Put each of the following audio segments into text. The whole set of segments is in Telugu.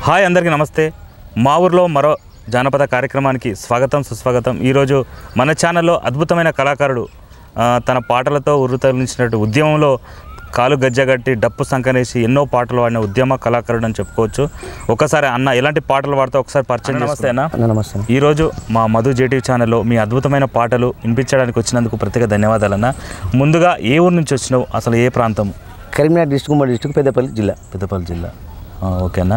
హాయ్ అందరికీ నమస్తే. మా ఊర్లో మరో జానపద కార్యక్రమానికి స్వాగతం సుస్వాగతం. ఈరోజు మన ఛానల్లో అద్భుతమైన కళాకారుడు తన పాటలతో ఉర్రుతలించినట్టు ఉద్యమంలో కాలు గజ్జగట్టి డప్పు సంకనేసి ఎన్నో పాటలు వాడిన ఉద్యమ కళాకారుడు అని చెప్పుకోవచ్చు. ఒకసారి అన్న ఎలాంటి పాటలు వాడితే ఒకసారి పరిచయం. నమస్తే అన్న. నమస్తే. ఈరోజు మా మధు జేటీవీ ఛానల్లో మీ అద్భుతమైన పాటలు వినిపించడానికి వచ్చినందుకు ప్రత్యేక ధన్యవాదాలు అన్న. ముందుగా ఏ ఊరు నుంచి వచ్చినావు, అసలు ఏ ప్రాంతం? కరీంనగర్ డిస్ట్రిక్ట్, ఉమ్మడి డిస్ట్రిక్ట్, పెద్దపల్లి జిల్లా. ఓకేనా.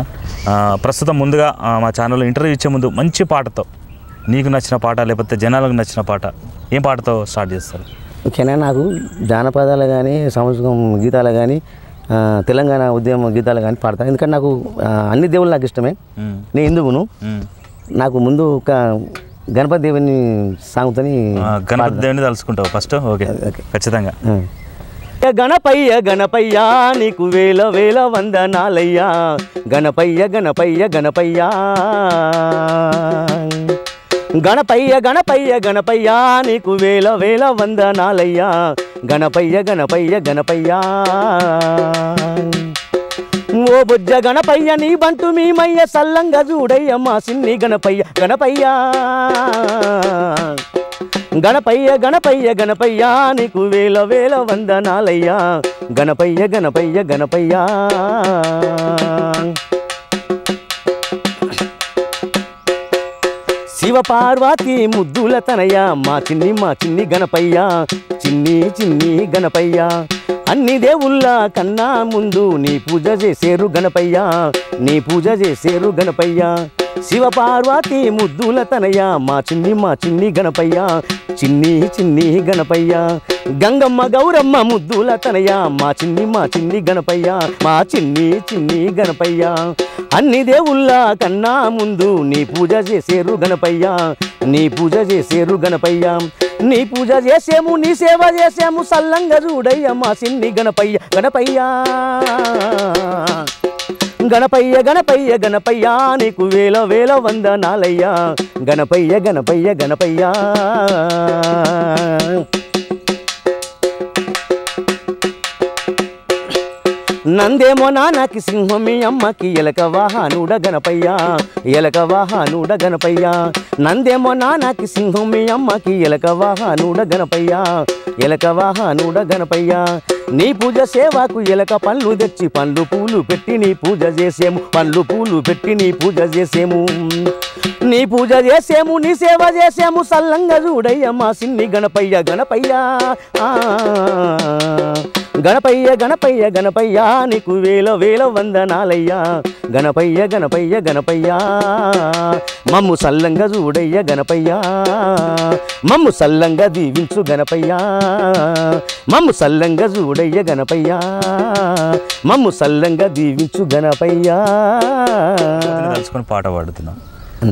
ప్రస్తుతం ముందుగా మా ఛానల్లో ఇంటర్వ్యూ ఇచ్చే ముందు మంచి పాటతో, నీకు నచ్చిన పాట లేకపోతే జనాలకు నచ్చిన పాట, ఏం పాటతో స్టార్ట్ చేస్తారు? ఓకేనా. నాకు జానపదాలు కానీ సంస్కృతం గీతాలు కానీ తెలంగాణ ఉద్యమ గీతాలు కానీ పాడతాను. ఎందుకంటే నాకు అన్ని దేవుళ్ళు నాకు ఇష్టమే. నేను హిందువును. నాకు ముందు ఒక గణపతి దేవుని సాగుతని గణపతి దేవుని తలుచుకుంటావు ఫస్ట్? ఓకే, ఖచ్చితంగా. గణపయ్య గణపయ్య నీకు వేల వేల వందనాలయ్యా, గణపయ్య గణపయ్య గణపయ్య గణపయ్య గణపయ్య గణపయ్య నీకు వేల వేల వందనాలయ్యా, గణపయ్య గణపయ్య గణపయ్య. ఓ బుజ్జ గణపయ్య నీ బంటు మీ మయ్య సల్లంగా చూడయ్య మా సిన్ని గణపయ్య గణపయ్య గణపయ్య గణపయ్య గణపయ్య నీకు వేల వేల వందనాలయ్యా, గణపయ్య గణపయ్య గణపయ్య. శివ పార్వతి ముద్దుల తనయ మా చిన్ని గణపయ్య, చిన్ని గణపయ్య. అన్ని దేవుళ్ళ కన్నా ముందు నీ పూజ చేసేరు గణపయ్య, నీ పూజ చేసేరు గణపయ్య. శివ పార్వతి ముద్దుల తనయ మా చిన్ని గణపయ్య, చిన్ని గణపయ్య. గంగమ్మ గౌరమ్మ ముద్దుల తనయ మా చిన్ని గణపయ్య, మా చిన్ని గణపయ్య. అన్ని దేవుళ్ళ కన్నా ముందు నీ పూజ చేసేరు గణపయ్య, నీ పూజ చేసేరు గణపయ్య. నీ పూజ చేసేము, నీ సేవ చేసేము, సల్లంగా చూడయ్య మా చిన్ని గణపయ్య గణపయ్య గణపయ్య గణపయ్య గణపయ్య నీకు వేల వేల వందనాలయ్యా, గణపయ్య గణపయ్య గణపయ్య. నందేమో నాన్నకి సింహం మీ అమ్మకి ఎలక వాహనుడ గణపయ్య, ఎలక వాహనుడ గణపయ్య. నందేమో నాన్నకి సింహం మీ అమ్మకి ఎలక వాహనుడ గణపయ్య, ఎలక వాహనుడ గణపయ్య. నీ పూజ సేవకు ఎలక పండ్లు తెచ్చి పండ్లు పూలు పెట్టి నీ పూజ చేసేము, పండ్లు పూలు పెట్టి నీ పూజ చేసేము. నీ పూజ చేసేము, నీ సేవ చేసేము, సల్లంగా చూడయ్య మా సిన్ని గణపయ్య గణపయ్య గణపయ్య గణపయ్య గణపయ్య నీకు వేల వేల వందనాలయ్యా, గణపయ్య గణపయ్య గణపయ్య. మమ్ము సల్లంగా చూడయ్య గణపయ్య, మమ్ము సల్లంగా దీవించు గణపయ్య, మమ్ము సల్లంగా చూడయ్య గణపయ్య, మమ్ము సల్లంగా దీవించు గణపయ్య. తలుచుకొని పాట పాడుతున్నా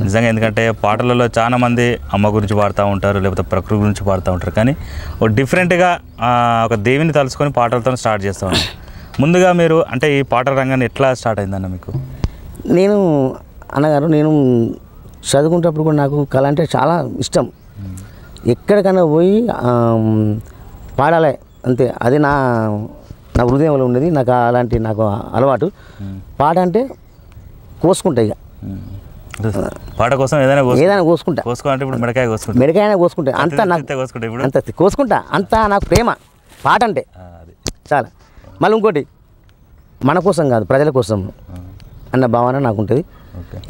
నిజంగా. ఎందుకంటే పాటలలో చాలా మంది అమ్మ గురించి పాడుతూ ఉంటారు, లేకపోతే ప్రకృతి గురించి పాడుతూ ఉంటారు. కానీ ఒక డిఫరెంట్గా ఒక దేవిని తలుచుకొని పాటలతో స్టార్ట్ చేస్తూ ఉంటారు. ముందుగా మీరు అంటే ఈ పాటల రంగాన్ని ఎట్లా స్టార్ట్ అయిందన్న మీకు? నేను అన్నగారు, నేను చదువుకునేటప్పుడు కూడా నాకు కళ అంటే చాలా ఇష్టం. ఎక్కడికైనా పోయి పాడాలి అంతే, అది నా హృదయంలో ఉండేది. నాకు అలాంటి నాకు అలవాటు. పాట అంటే కోసుకుంటా, ఇక పాట కోసం ఏదైనా కోసుకుంటా. కోసుకుంటే ఇప్పుడు మెడకాయ కోసుకుంటా అంతా నాకు అంత కోసుకుంటా, అంతా నాకు ప్రేమ పాట అంటే చాలా. మళ్ళీ ఇంకోటి, మన కోసం కాదు ప్రజల కోసం అన్న భావన నాకు ఉంటుంది.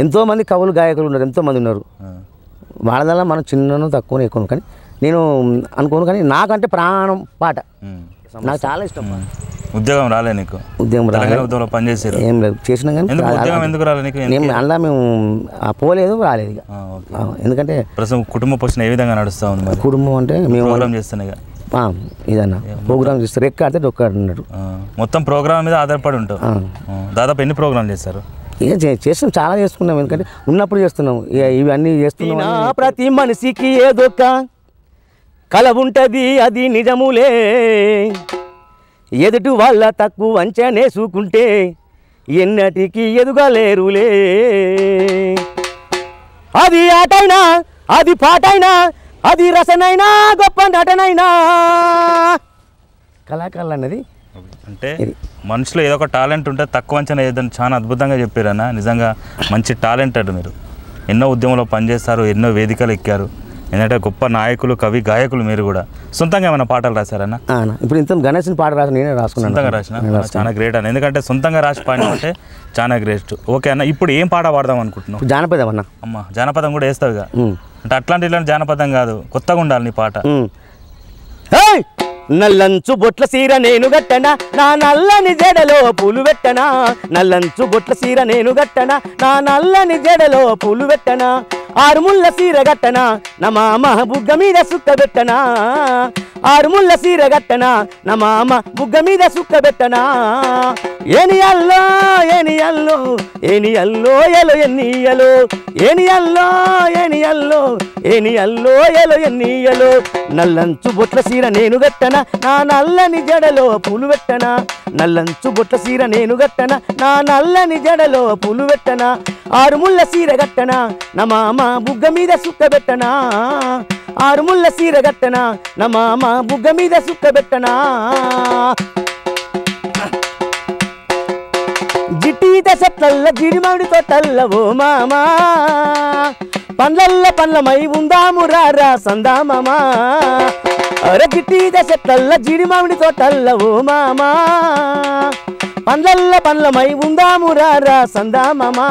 ఎంతోమంది కవులు గాయకులు ఉన్నారు, ఎంతోమంది ఉన్నారు. వాళ్ళదల్లా మనం చిన్నను తక్కువ ఎక్కువ, కానీ నేను అనుకోను. కానీ నాకంటే ప్రాణం పాట, నాకు చాలా ఇష్టం. ఉద్యోగం రాలే నీకు? ఉద్యోగం ఉద్యోగంలో పనిచేసారు? ఏం లేదు, చేసినా కానీ ఎందుకు రాలే నీకు? అందులో మేము పోలేదు, రాలేదు ఇక. ఎందుకంటే ప్రస్తుతం కుటుంబ పోషణ ఏ విధంగా నడుస్తూ ఉంది? మరి కుటుంబం అంటే మేము ప్రోగ్రామ్ చేస్తున్నాయి ఇదన్నా ప్రోగ్రామ్ చేస్తారు, ఎక్కాడితే డొక్కాడున్నాడు. మొత్తం ప్రోగ్రామ్ మీద ఆధారపడి ఉంటాం. దాదాపు ఎన్ని ప్రోగ్రామ్ చేస్తారు? ఇక చేస్తున్నాం, చాలా చేసుకున్నాం. ఎందుకంటే ఉన్నప్పుడు చేస్తున్నాం, ఇవన్నీ చేస్తున్నాం. ప్రతి మనిషికి ఏదో కల ఉంటుంది, అది నిజములే. ఎదుటి వాళ్ళ తక్కువ అంచనేసుకుంటే ఎన్నటికీ ఎదుగలేరులే. అది ఆటైనా, అది పాటైనా, అది రసనైనా, గొప్ప నటనైనా. కళాకారులు అన్నది అంటే మనుషులో ఏదో ఒక టాలెంట్ ఉంటే తక్కువ అంచనా వేయద్దని చాలా అద్భుతంగా చెప్పారన్న. నిజంగా మంచి టాలెంటెడ్ మీరు. ఎన్నో ఉద్యమంలో పనిచేస్తారు, ఎన్నో వేదికలు ఎక్కారు. ఎందుకంటే గొప్ప నాయకులు, కవి, గాయకులు మీరు కూడా. సొంతంగా ఏమైనా పాటలు రాశారన్నా? ఇప్పుడు ఇంత గణేశన్ పాట రాసి నేనే రాసుకున్నాను. సొంతంగా రాసిన చాలా గ్రేట్ అన్న. ఎందుకంటే సొంతంగా రాసి పాడిన అంటే చాలా గ్రేట్. ఓకే అన్న, ఇప్పుడు ఏం పాట పాడదాం అనుకుంటున్నావు? జానపదం అన్న. అమ్మ జానపదం కూడా వేస్తావు ఇక. అంటే ఇట్లాంటి జానపదం కాదు, కొత్తగా ఉండాలి నీ పాట. నల్లంచు బొట్ల సీర నేను గట్టనా, నా నల్లని జడలో పూలు పెట్టనా. నల్లంచు బొట్ల సీర నేను గట్టనా, నా నల్లని జడలో పూలు పెట్టనా. ఆరుముళ్ళ సీర గట్టనా, నా మామ బుగ్గ మీద సుక్క పెట్టనా. ఆరుముళ్ళ సీర గట్టనా, నా మామ బుగ్గ మీద సుక్క పెట్టనా. ఏనియల్లో ఏనియల్లో ఏనియల్లో ఎలో ఎన్నియలో. ఏనియల్లో ఏనియల్లో ఏనియల్లో ఎలో ఎన్నియలో. నల్లంచు బొట్ల సీర నేను గట్టనా, నా నల్లని జడలో పూలు పెట్టనా. నల్లంచు బొట్ల సీర నేను గట్టనా, నా నల్లని జడలో పూలు పెట్టనా. ఆరుముళ్ళ సీర గట్టనా, నా మామ బుగ్గ మీద సుక్క పెట్టనా. ఆరుముళ్ళ సీర గట్టనా, నా మామ బుగ్గ మీద సుక్క పెట్టనా. జిటీత చెట్లల్ల జిడిమామిడి తోటల్ల ఓ మామా. పండ్లల్ల పండ్లమై ఉందాము రారా సందామమా. అరే జిటీత చెట్లల్ల జిడిమామిడి తోటల్ల ఓ మామా. పండ్లల్ల పండ్లమై ఉందాము రారా సందామమా.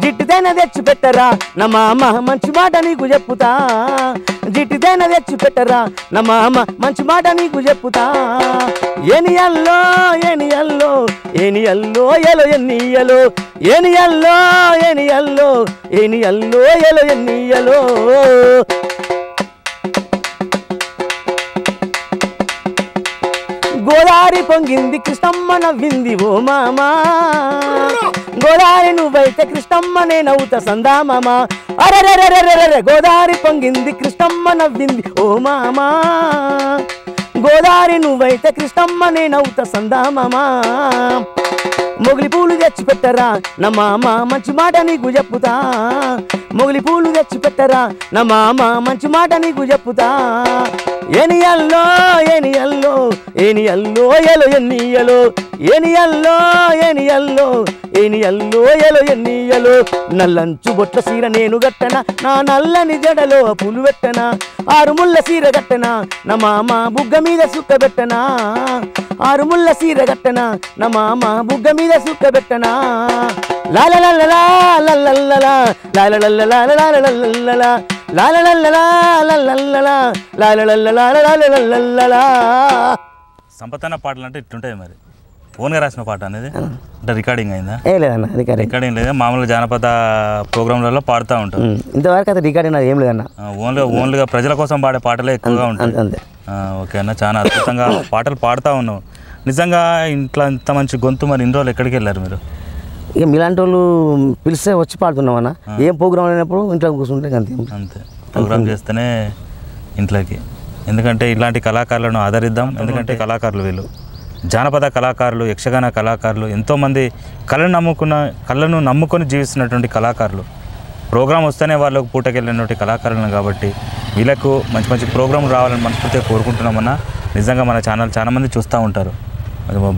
జిట్టిదైన తెచ్చి పెట్టరా, నా మామ మంచి మాట నీకు చెప్పుతా. జిట్టిదైన తెచ్చి పెట్టరా, నా మామ మంచి మాట నీకు చెప్పుతా. ఏనియల్లో ఏనియల్లో ఏనియల్లో ఎలో ఎన్నియలో. ఏనియల్లో ఏనియల్లో ఏనియల్లో ఎలో ఎన్నియలో. గోదారి పొంగింది కృష్ణమ్మ నవ్వింది ఓ మామా. గోదారి నువ్వైతే కృష్ణమ్మ నేనవుతా సందామమా. అరెరెరెరెరెరె గోదారి పొంగింది కృష్ణమ్మ నవ్వింది ఓ మామా. గోదారి నువ్వైతే కృష్ణమ్మ నేనవుతా సందామమా. మొగిలి పూలు తెచ్చి పెట్టరా, నా మామ మంచి మాట నీకు చెప్పుతా. మొగిలి పూలు తెచ్చి పెట్టరా, నా మామ మంచి మాట నీకు చెప్పుతా. ఏనియల్లో ఏనియల్లో ఏనియల్లో ఎలో ఎన్నియలో. ఏనియల్లో ఏనియల్లో ఏనియల్లో ఎలో ఎన్నియలో. నల్లంచు బొట్ల సీర నేను గట్టనా, నా నల్లని జడలో పూలు పెట్టనా. ఆరుముళ్ళ సీర గట్టనా, నా మామ బుగ్గ మీద సుక్క పెట్టనా. ఆరుముళ్ళ సీర గట్టనా, నా మామ బుగ్గ మీద సుక్క పెట్టనా. లాలలల్లలా లల్లల్లలా లాలలల్లలా లాలలల్లలా లాలలల్లలా లల్లల్లలా లాలలల్లలా. సంపతన పాటలు అంటే ఇట్లుంటాయి మరి. ఓన్గా రాసిన పాట అనేది అంటే రికార్డింగ్ అయిందా? లేదన్న, రికార్డింగ్ లేదా, మామూలుగా జానపద ప్రోగ్రాంలలో పాడుతూ ఉంటాం. ఇంతవరకు అయితే రికార్డింగ్ ఏం లేదన్న. ఓన్లీగా ప్రజల కోసం పాడే పాటలే ఎక్కువగా ఉంటాయి. ఓకే అన్న, చాలా అద్భుతంగా పాటలు పాడుతూ ఉన్నావు. నిజంగా ఇంట్లో ఇంత మంచి గొంతు, మరి ఇన్ని రోజులు ఎక్కడికి వెళ్ళారు మీరు? ఇక మీలాంటి వాళ్ళు పిలిస్తే వచ్చి పాడుతున్నాం అన్న. ఏం ప్రోగ్రామ్ అయినప్పుడు ఇంట్లో కూర్చుంటే అంతే. అంతే, ప్రోగ్రామ్ చేస్తేనే ఇంట్లోకి. ఎందుకంటే ఇలాంటి కళాకారులను ఆదరిద్దాం. ఎందుకంటే కళాకారులు వీళ్ళు జానపద కళాకారులు, యక్షగాన కళాకారులు, ఎంతోమంది కళను నమ్ముకొని జీవిస్తున్నటువంటి కళాకారులు. ప్రోగ్రాం వస్తేనే వాళ్ళకు పూటకెళ్ళినటువంటి కళాకారులను. కాబట్టి వీళ్ళకు మంచి మంచి ప్రోగ్రాంలు రావాలని మనస్ఫూర్తిగా కోరుకుంటున్నామన్నా. నిజంగా మన ఛానల్ చాలామంది చూస్తూ ఉంటారు.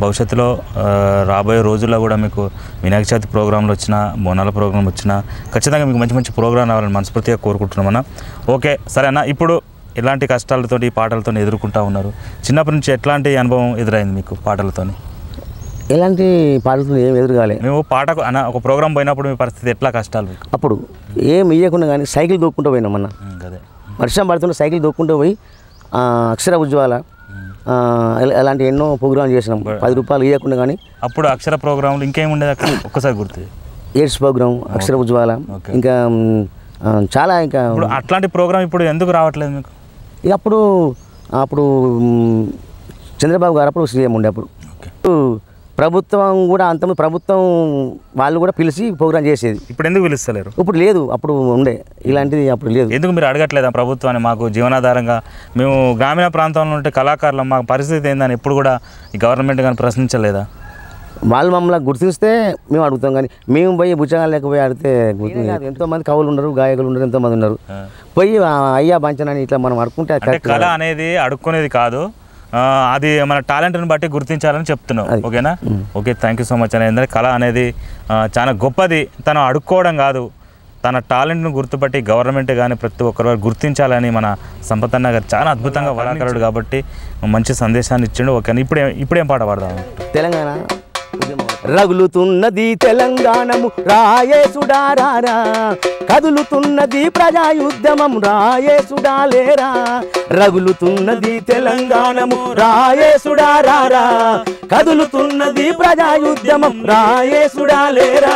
భవిష్యత్తులో రాబోయే రోజుల్లో కూడా మీకు వినాయక చవితి ప్రోగ్రాంలు వచ్చినా, బోనాల ప్రోగ్రాం వచ్చినా ఖచ్చితంగా మీకు మంచి మంచి ప్రోగ్రాం రావాలని మనస్ఫూర్తిగా కోరుకుంటున్నామన్నా. ఓకే సరేనా, ఇప్పుడు ఎలాంటి కష్టాలతో ఈ పాటలతో ఎదుర్కొంటూ ఉన్నారు? చిన్నప్పటి నుంచి ఎట్లాంటి అనుభవం ఎదురైంది మీకు పాటలతో? ఎలాంటి పాటలతో ఏం ఎదురుగాలి. మేము పాటకు ఒక ప్రోగ్రాం పోయినప్పుడు మీ పరిస్థితి ఎట్లా కష్టాలు? అప్పుడు ఏం ఇయ్యకుండా కానీ సైకిల్ దొక్కుంటూ పోయినామన్నా. అదే వర్షం పడుతుంటే సైకిల్ దొక్కుంటూ పోయి అక్షర ఉజ్వాల అలాంటి ఎన్నో ప్రోగ్రాంలు చేసినాం. 10 రూపాయలు ఇవ్వకుండా కానీ. అప్పుడు అక్షర ప్రోగ్రాంలు ఇంకేమి ఉండేది అక్కడ? ఒక్కసారి గుర్తు. ఎయిడ్స్ ప్రోగ్రాం, అక్షర ఉజ్వాల, ఇంకా చాలా. ఇంకా అట్లాంటి ప్రోగ్రాం ఇప్పుడు ఎందుకు రావట్లేదు మీకు? ఇక అప్పుడు చంద్రబాబు గారు అప్పుడు సీఎం ఉండే. అప్పుడు ప్రభుత్వం కూడా ప్రభుత్వం వాళ్ళు కూడా పిలిచి ప్రోగ్రాం చేసేది. ఇప్పుడు ఎందుకు పిలుస్తలేరు? ఇప్పుడు లేదు, అప్పుడు ఉండే ఇలాంటిది. అప్పుడు లేదు. ఎందుకు మీరు అడగట్లేదా ప్రభుత్వాన్ని? మాకు జీవనాధారంగా మేము గ్రామీణ ప్రాంతంలో ఉంటే కళాకారులు, మా పరిస్థితి ఏందని ఎప్పుడు కూడా ఈ గవర్నమెంట్ కానీ ప్రశ్నించలేదా? వాళ్ళు మమ్మల్ని గుర్తిస్తే మేము అడుగుతాం, కానీ మేము పోయి భుజంగాలు లేకపోయి అడిగితే ఎంతోమంది కవులు ఉన్నారు, గాయకులు ఉన్నారు, ఎంతోమంది ఉన్నారు. పోయి అయ్యా బంచనని ఇట్లా మనం అడుకుంటే కళ అనేది అడుక్కునేది కాదు. అది మన టాలెంట్ని బట్టి గుర్తించాలని చెప్తున్నావు. ఓకేనా? Okay, thank you so much. అని ఎందుకంటే కళ అనేది చాలా గొప్పది. తను అడుక్కోవడం కాదు, తన టాలెంట్ను గుర్తుపట్టి గవర్నమెంట్ కానీ ప్రతి ఒక్కరు గుర్తించాలని మన సంపత్ అన్న గారు చాలా అద్భుతంగా కళాకారుడు కాబట్టి మంచి సందేశాన్ని ఇచ్చిండు. ఓకే, ఇప్పుడేం పాట పాడదాం? తెలంగాణ రగులుతున్నది తెలంగాణము రాయేసుడారారా, కదులుతున్నది ప్రజాయుద్ధమం రాయేసుడాలేరా. రగులుతున్నది తెలంగాణము రాయేసుడారారా, కదులుతున్నది ప్రజాయుద్ధమం రాయేసుడాలేరా.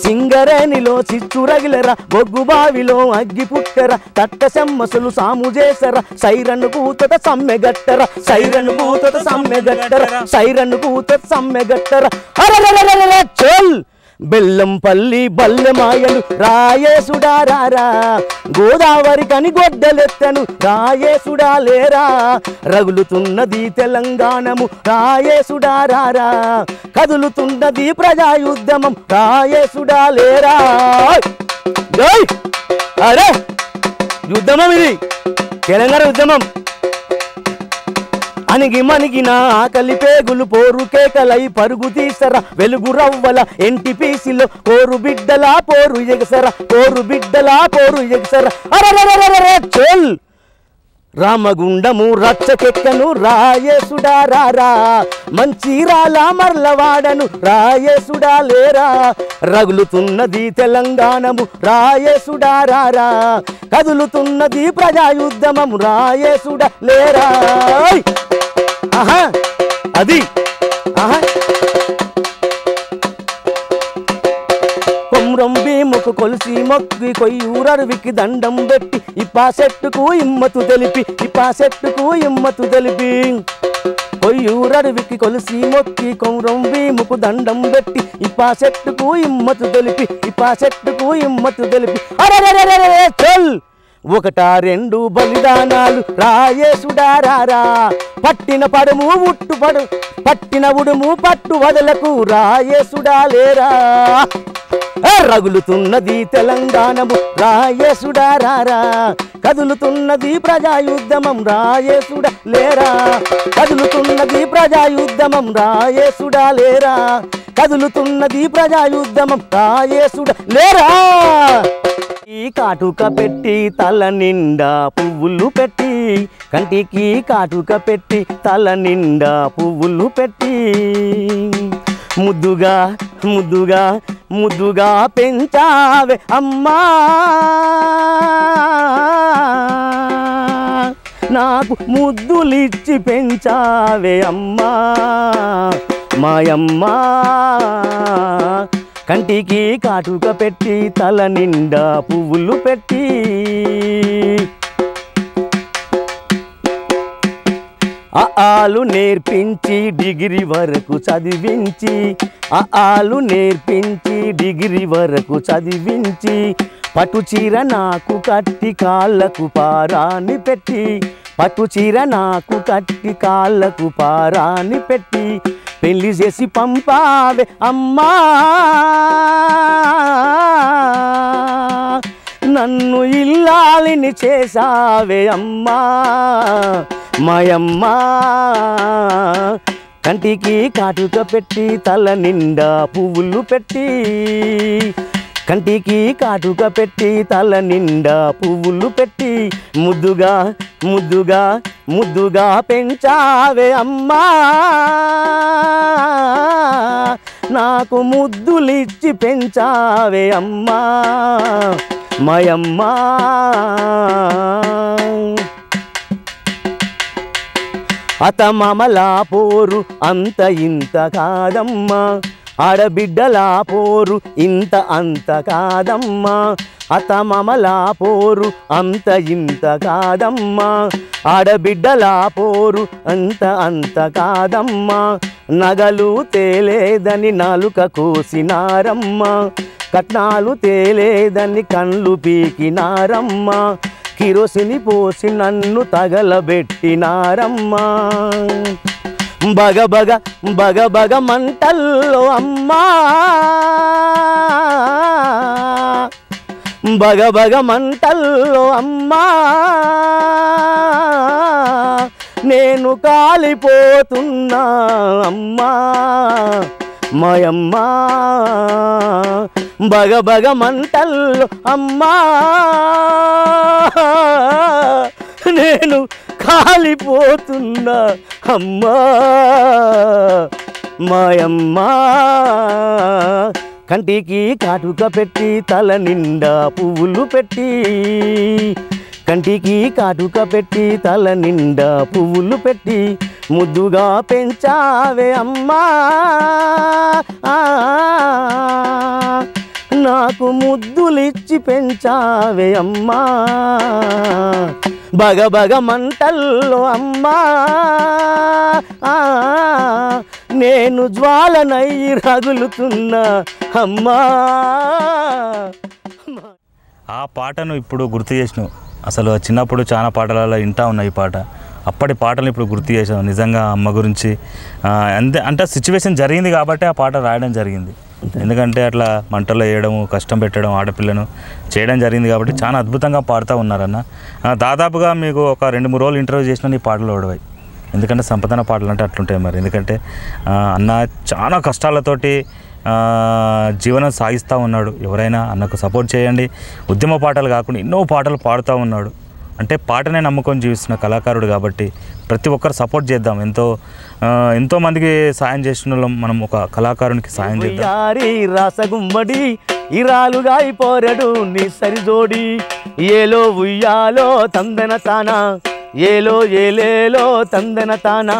సింగరేణిలో చిచ్చు రగిలరా, బొగ్గు బావిలో అగ్గి పుట్టరా, తట్ట సెమ్మసులు సాము చేసరా, సైరను కూతత సమ్మెగట్టరా, సైరను కూతత సమ్మెగట్టరా, సైరను కూతత సమ్మెగట్టరా. చల్ బెల్లంపల్లి బల్లెమాయలు రాయేసుడారారా, గోదావరి కని గొడ్డలెత్తను రాయేసుడాలేరా. రగులుతున్నది తెలంగాణము రాయేసుడారారా, కదులుతున్నది ప్రజాయుద్ధమం రాయేసుడాలేరా. అరే యుద్ధమం ఇది, తెలంగాణ ఉద్యమం. అణిగి మణిగిన ఆకలి పేగులు పోరు కేకలై పరుగు తీసరా, వెలుగు రవ్వల ఎంటి పీసిలో కోరు బిడ్డలా పోరు ఎగసరా, కోరు బిడ్డలా పోరు ఎగసరా. అరే చల్ రామగుండము రచ్చకెక్కను రాయేసుడారారా, మంచిరాల మర్లవాడను రాయేసుడాలేరా. రగులుతున్నది తెలంగాణము రాయేసుడారారా, కదులుతున్నది ప్రజాయుద్ధమము రాయేసుడాలేరా. ఆహా అది ఆహా కొమ్రం భీముకు కొలిసి మొక్కి కొయ్యూరరువికి దండం పెట్టి, ఇప్పా చెట్టుకు ఇమ్మతు తెలిపి, ఇప్పా చెట్టుకు ఇమ్మతు తెలిపి. కొయ్యూరరువికి కొలిసి మొక్కి కొమ్రం భీముకు దండం పెట్టి, ఇప్పా చెట్టుకు ఇమ్మతు తెలిపి, ఇప్పా చెట్టుకు ఇమ్మతు తెలిపి. అరే చల్ ఒకటా రెండు బలిదానాలు రాయేసుడారారా, పట్టిన పడుము ఉట్టుపడు, పట్టిన ఉడుము పట్టు వదలకు రాయేసుడాలేరా. రగులుతున్నది తెలంగాణము రాయేసుడారారా, కదులుతున్నది ప్రజాయుద్ధమం రాయేసుడాలేరా, కదులుతున్నది ప్రజాయుద్ధమం రాయేసుడాలేరా, కదులుతున్నది ప్రజాయుద్ధమం రాయేసుడాలేరా. ఈ కాటుక పెట్టి తల నిండా పువ్వులు పెట్టి, కంటికి కాటుక పెట్టి తల నిండా పువ్వులు పెట్టి, ముద్దుగా ముద్దుగా ముద్దుగా పెంచావే అమ్మా, నాకు ముద్దులిచ్చి పెంచావే అమ్మా మాయమ్మా. కంటికి కాటుక పెట్టి తల నిండా పువ్వులు పెట్టి, ఆలు నేర్పించి డిగ్రీ వరకు చదివించి, ఆలు నేర్పించి డిగ్రీ వరకు చదివించి, పట్టు చీర నాకు కట్టి కాళ్ళకు పారాని పెట్టి, పట్టు చీర నాకు కట్టి కాళ్ళకు పారాని పెట్టి, పెళ్లి చేసి పంపావే అమ్మా, నన్ను ఇల్లాలిని చేసావే అమ్మా మాయమ్మా. కంటికి కాటుక పెట్టి తల నిండా పువ్వులు పెట్టి, కంటికి కాటుక పెట్టి తల నిండా పువ్వులు పెట్టి, ముద్దుగా ముద్దుగా ముద్దుగా పెంచావే అమ్మా, నాకు ముద్దులిచ్చి పెంచావే అమ్మా మాయమ్మా. అతమమలా పోరు అంత ఇంత కాదమ్మా, ఆడబిడ్డలా పోరు ఇంత అంత కాదమ్మా, అతమమలా పోరు అంత ఇంత కాదమ్మా, ఆడబిడ్డలా పోరు అంత అంత కాదమ్మా. నగలు తేలేదని నాలుక కోసినారమ్మా, కట్నాలు తేలేదని కళ్ళు పీకినారమ్మా, కిరోసిని పోసి నన్ను తగలబెట్టినారమ్మా. బగబగ బగబగ మంటల్లో అమ్మా, బగబగ మంటల్లో అమ్మా, నేను కాలిపోతున్నా అమ్మా మాయమ్మా బగబగ మంటల్లో అమ్మా నేను కాలిపోతున్నా అమ్మా మాయమ్మా కంటికి కాటుక పెట్టి తల నిండా పువ్వులు పెట్టి కంటికి కాటుక పెట్టి తల నిండా పువ్వులు పెట్టి ముద్దుగా పెంచావే అమ్మా నాకు ముద్దులిచ్చి పెంచావే అమ్మా బగబగ మంటల్లో అమ్మా నేను జ్వాలనై రగులుతున్నా అమ్మా. ఆ పాటను ఇప్పుడు గుర్తు చేసినావు. అసలు చిన్నప్పుడు చాలా పాటలలో వింటా ఉన్నాయి ఈ పాట. అప్పటి పాటలు ఇప్పుడు గుర్తు చేసావు. నిజంగా అమ్మ గురించి అంటే సిచ్యువేషన్ జరిగింది కాబట్టి ఆ పాట రాయడం జరిగింది. ఎందుకంటే అట్లా మంటల్లో వేయడము, కష్టం పెట్టడం, ఆడపిల్లను చేయడం జరిగింది కాబట్టి చాలా అద్భుతంగా పాడుతూ ఉన్నారన్న. దాదాపుగా మీకు ఒక 2-3 రోజులు ఇంటర్వ్యూ చేసినా నీ పాటలు ఓడవాయి. ఎందుకంటే సంపదన పాటలు అంటే అట్లుంటాయి మరి. ఎందుకంటే అన్న చాలా కష్టాలతోటి జీవనం సాగిస్తూ ఉన్నాడు. ఎవరైనా అన్నకు సపోర్ట్ చేయండి. ఉద్యమ పాటలు కాకుండా ఎన్నో పాటలు పాడుతూ ఉన్నాడు. అంటే పాటనే నమ్ముకొని జీవిస్తున్న కళాకారుడు కాబట్టి ప్రతి ఒక్కరు సపోర్ట్ చేద్దాం. ఎంతోమందికి సాయం చేస్తున్న మనం ఒక కళాకారునికి సాయం చేద్దాం. రాసగుమ్మడి ఇరాలుగా పోరడు నీ సరిజోడి ఏలో ఉయ్యాలో తందన తానా ఏలో ఏలేలో తందన తానా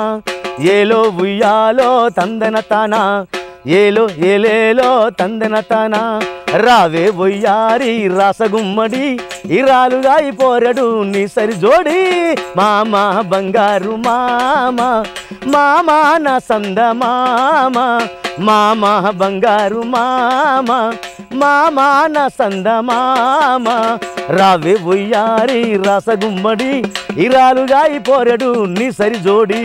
ఏలో ఉయ్యాలో తందన తానా ఏలో ఏలేలో తందన తానా రావే ఒయ్యారి రాసగుమ్మడి ఇరాలుగా పోరడు నీ సరిజోడి మామ బంగారు మామ మామ నా సంద మామ మామ బంగారు మామ మామ నా సంద మామ రావే ఒయ్యారి రాసగుమ్మడి ఇరాలుగా పోరడు నీ సరిజోడి.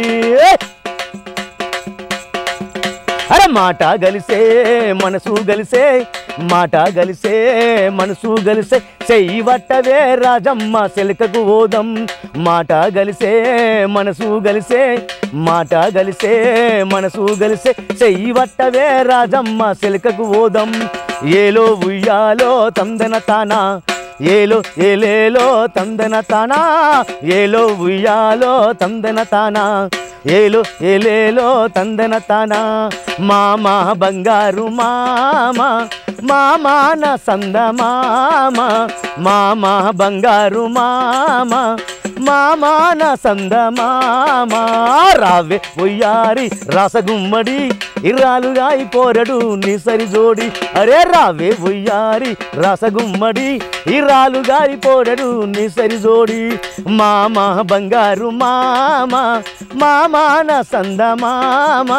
అరే మాట గలిసే మనసు గలిసే మాట గలిసే మనసు గలిసే చెయ్యి వట్టవే రాజమ్మ సెలకకు ఓదం మాట గలిసే మనసు గలిసే మాట గలిసే మనసు గలిసే చెయ్యి వట్టవే రాజమ్మ సెలకకు ఓదం ఏలో ఉయ్యాలో తందన తానా ఏలో ఏలేలో తందన తానా ఏలో ఉయ్యాలో తందన తానా ఏలో ఏలేలో తందన తానా మామ బంగారు మామ మామ నా సంద మామ మామ బంగారు మామ మామ నా సంద మామ రావే ఒయ్యారి రాసగుమ్మడి ఇర్రాలుగా పోరడు నీ సరిజోడి. అరే రావే ఒయ్యారి రాసగుమ్మడి ఇర్రాలుగా పోరడు నీ సరిజోడి మామ బంగారు మామ మామ నా సంద మామ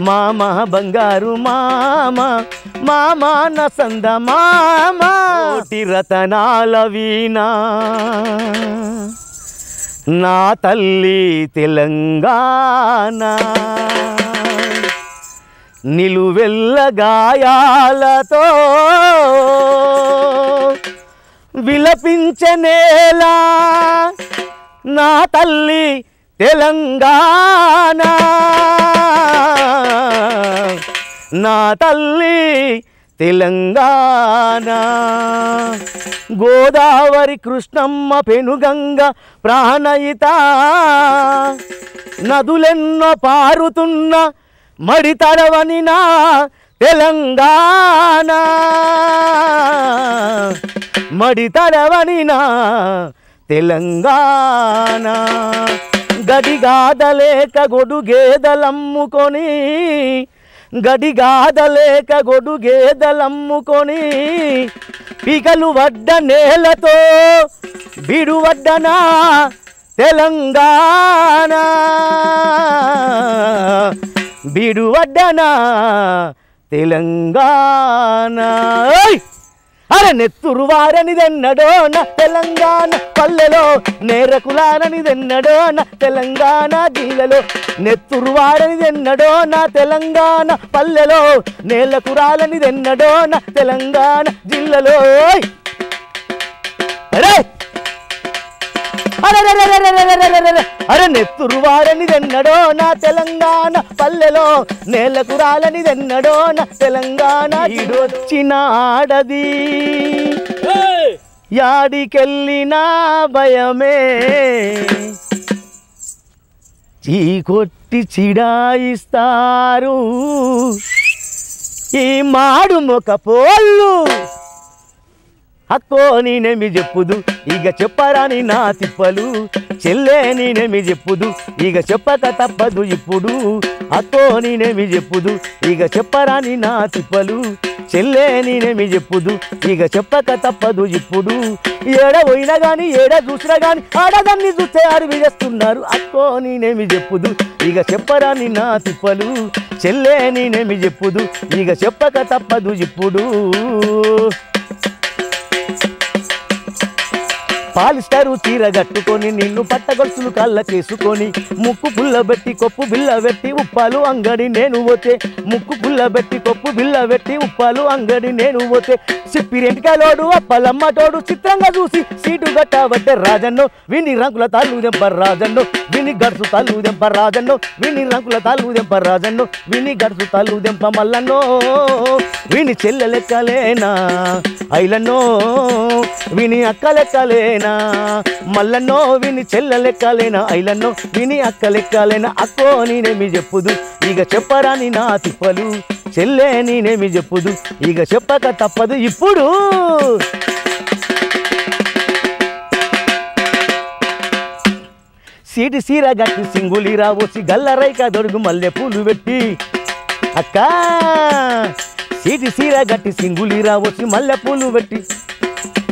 మామ బంగారు మామ మామ నా సంద మామ కోటి రతనాల వీణా నా తల్లి తెలంగాణ నిలువెల్ల గాయాలతో విలపించనేలా నా తల్లి తెలంగాణ నా తల్లి తెలంగాణ గోదావరి కృష్ణమ్మ పెనుగంగ ప్రాణయిత నదులెన్నో పారుతున్న మడి తడవని నా తెలంగాణ మడి తడవని నా తెలంగాణ గడిగాదలేక గొడుగేదలమ్ముకొని గడిగాదలేక గొడుగేదలమ్ముకొని పిగలు వడ్డ నేలతో బిడువడ్డనా తెలంగాణ బిడువడ్డనా తెలంగాణ. అరే నెత్తురు వారనిదెన్నడో నా తెలంగాణ పల్లెలో నేరకులారనిదెన్నడో నా తెలంగాణ జిల్లలో నెత్తురు వారనిదెన్నడో నా తెలంగాణ పల్లెలో నేలకురాలనిదెన్నడో నా తెలంగాణ జిల్లలో. అరే అరే నెత్తురు వారనిదెన్నడో నా తెలంగాణ పల్లెలో నేలకు రాలనిదెన్నడో నా తెలంగాణ ఈడొచ్చిన ఆడది యాడికెళ్ళినా భయమే చీకొట్టి చిడాయిస్తారు ఈ మాడు మొక పోళ్ళు అక్కో నేనేమి చెప్పుదు ఇక చెప్పరాని నా తిప్పలు చెల్లే నేనేమి చెప్పుదు ఇక చెప్పక తప్పదు ఇప్పుడు అక్కో నేనేమి చెప్పుదు ఇక చెప్పరాని నా తిప్పలు చెల్లే నేనేమి చెప్పుదు ఇక చెప్పక తప్పదు ఇప్పుడు ఏడ పోయినా కానీ ఏడ చూసినా కానీ ఆడదాన్ని చూస్తే అడవి చేస్తున్నారు అక్కో నేనేమి చెప్పుదు ఇక చెప్పరాని నా తిప్పలు చెల్లే నేనేమి చెప్పుదు ఇక చెప్పక తప్పదు ఇప్పుడు పాలిస్టారు చీర కట్టుకొని నిన్ను పట్టగొలుసులు కళ్ళ చేసుకొని ముక్కు పుల్ల పెట్టి కొప్పు బిల్ల పెట్టి ఉప్పాలు అంగడి నేను పోతే ముక్కు పుల్ల పెట్టి కొప్పు బిల్ల పెట్టి ఉప్పాలు అంగడి నేను పోతే సిప్పిరెంటికాలోడు అప్పలమ్మటోడు చిత్రంగా చూసి సీటు గట్టబట్టే రాజన్నో విని రంకుల తాళ్ళు దెంపర్ రాజన్నో విని గడుసు తాళ్ళు దెంపర్ రాజన్నో విని రంకుల తాళ్ళు దెంపర్ రాజన్నో విని గడుసు తాళ్ళు దెంప మల్లన్నో విని చెల్లె లెక్కలేనా ఐలన్నో విని అక్క లెక్కలేనా మల్లన్నో విని చెల్ల లెక్కలేనా ఐలన్నో విని అక్క లెక్కలేనా అక్కో నేనేమి చెప్పుదు ఇక చెప్పరాని నా తిప్పలు చెల్లే నేనేమి చెప్పుదు ఇక చెప్పక తప్పదు ఇప్పుడు సీటి సీర గట్టి సింగులీరా వచ్చి గల్లరైక దొడుగు మల్లె పూలు పెట్టి అక్క సీటి సీర గట్టి సింగులీరా వచ్చి మల్లె పూలు పెట్టి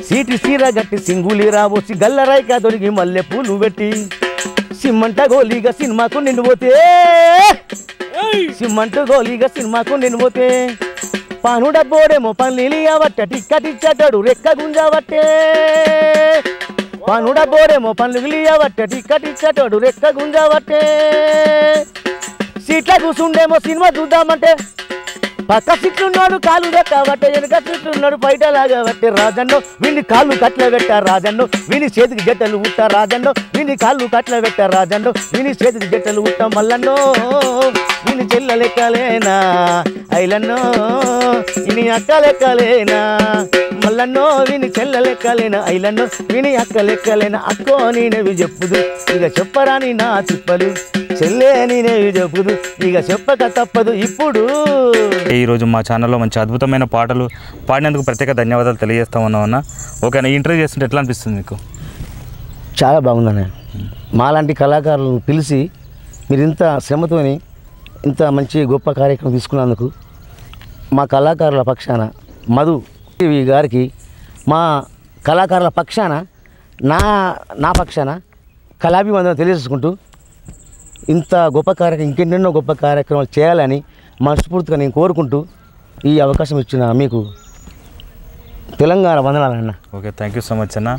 సీటి సీర గట్టి సింగులీరా వచ్చి గల్లరైక దొరికి మల్లె పూలు పెట్టి సిమ్మంట గోలీగా సినిమాకు నిన్ను పోతే సిమ్మంట గోలీగా సినిమాకు నిన్ను పోతే పాను డబ్బోడేమో పనులియవట్ట టిక్కటిచ్చటడు రెక్క గుంజవట్టే పాను డబ్బోడేమో పనులియవట్ట టిక్కటిచ్చటడు రెక్క గుంజవట్టే సీట్ల కూర్చుండేమో సినిమా చూద్దామంటే పక్క సీట్లున్నాడు కాలు దక్కబట్టే వెనక సీట్లున్నాడు బయటలాగా బట్టే రాజన్నో విని కాళ్ళు కట్ల పెట్ట రాజన్నో విని చేతికి జట్టలు ఉట్ట రాజన్నో విని కాళ్ళు కట్ల పెట్ట రాజన్నో విని చేతికి జట్టలు ఉట్ట మల్లన్నో విని చెల్ల లెక్కలేనా ఐలన్నో విని అక్క లెక్కలేనా మల్లన్నో విని చెల్ల లెక్కలేనా ఐలన్నో విని అక్క లెక్కలేనా అక్కో నేనేవి చెప్పుదు ఇక చెప్పరాని నా తిప్పలు చెల్లే నేనేవి చెప్పుదు ఇక చెప్పక తప్పదు ఇప్పుడు ఈరోజు మా ఛానల్లో మంచి అద్భుతమైన పాటలు పాడినందుకు ప్రత్యేక ధన్యవాదాలు తెలియజేస్తా ఉన్నామన్నా. ఓకేనా, ఇంటర్వ్యూ చేస్తుంటే ఎట్లా అనిపిస్తుంది మీకు? చాలా బాగుందన్న. మాలాంటి కళాకారులను పిలిచి మీరు ఇంత శ్రమతోని ఇంత మంచి గొప్ప కార్యక్రమం తీసుకున్నందుకు మా కళాకారుల పక్షాన మధు గారికి మా కళాకారుల పక్షాన నా పక్షాన కళాభివందన తెలియజేసుకుంటూ ఇంత గొప్ప కార్యక్రమం ఇంకెన్నెన్నో గొప్ప కార్యక్రమాలు చేయాలని మనస్ఫూర్తిగా నేను కోరుకుంటూ ఈ అవకాశం ఇచ్చిన మీకు తెలంగాణ వందనాలన్న. Okay, thank you so much అన్న.